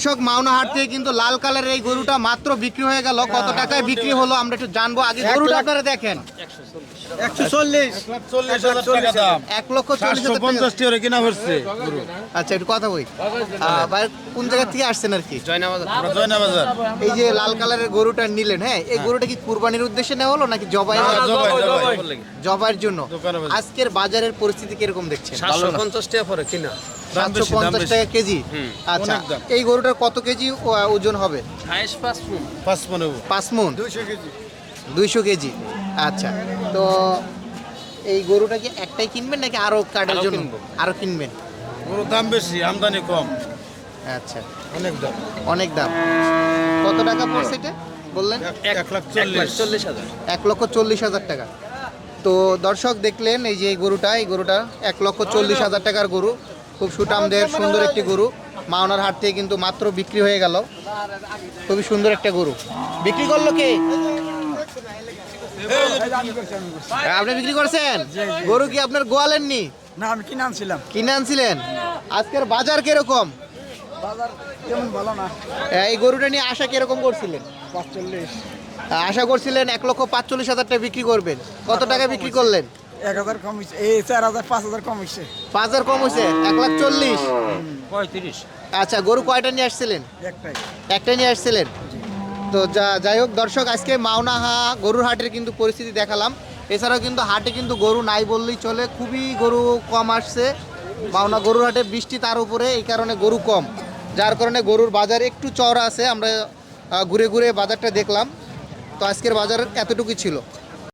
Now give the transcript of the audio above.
কৃষক মাওনা হাট থেকে কিন্তু লাল কালারের এই গরুটা মাত্র বিক্রি হয়ে গেল। কত টাকায় বিক্রি হলো আমরা একটু জানবো। আগে গরুটা আপনারা দেখেন, 1,40,000 কিনা হচ্ছে। আচ্ছা একটু কথা বই, ভাই কোন জায়গা থেকে আসছেন আর কি? জয়নাবাজার। এই যে লাল কালারের গরুটা নিলেন, হ্যাঁ এই গরুটা কি কুরবানির উদ্দেশ্যে নেওয়া হলো নাকি জবাইয়ের জন্য? আজকের বাজারের পরিস্থিতি কিরকম দেখছেন? 750 টাকা পরে কিনা, 750 টাকা কেজি। আচ্ছা এই গরুটার কত কেজি ওজন হবে? 5 মণ, 200 কেজি। আচ্ছা তো এই গরুটা কি একটাই কিনবেন নাকি আরো কাটার জন্য আরো কিনবেন? গরুর দাম বেশি, আমদানি কম। আচ্ছা অনেক দাম। কত টাকা পড়ছে এটা বললেন? 1,40,000। 1,40,000 টাকা। তো দর্শক দেখলেন এই যে এই গরুটা 1,40,000 টাকার গরু। খুব সুঠামদের সুন্দর একটি গরু মাওনার হাট থেকে কিন্তু মাত্র বিক্রি হয়ে গেল। খুবই সুন্দর একটা গরু বিক্রি করলো কে? আপনি বিক্রি করছেন গরু? কি আপনার গোয়ালের নি? না, আমি কিনে আনছিলাম। কিনে আনছিলেন। আজকের বাজার কিরকম? বাজার তেমন ভালো না। এই গরুটা নিয়ে আশা কিরকম করছিলেন? 45। আশা করছিলেন 1,45,000 টাকা বিক্রি করবেন। কত টাকা বিক্রি করলেন? 1,000 কম হয়েছে, এই 4,000 5,000 কম হয়েছে। 5,000 কম হয়েছে, 1,40,000। 35। আচ্ছা গরু কয়টা নিয়ে আসছিলেন? একটাই নিয়ে আসছিলেন। তো যাই হোক দর্শক, আজকে মাওনা গরুর হাটের কিন্তু পরিস্থিতি দেখালাম। এছাড়াও কিন্তু হাটে কিন্তু গরু নাই বললেই চলে, খুবই গরু কম আসছে মাওনা গরুর হাটে। বৃষ্টি তার উপরে, এই কারণে গরু কম, যার কারণে গরুর বাজার একটু চওড়া আছে। আমরা ঘুরে ঘুরে বাজারটা দেখলাম। তো আজকের বাজার এতটুকুই ছিল।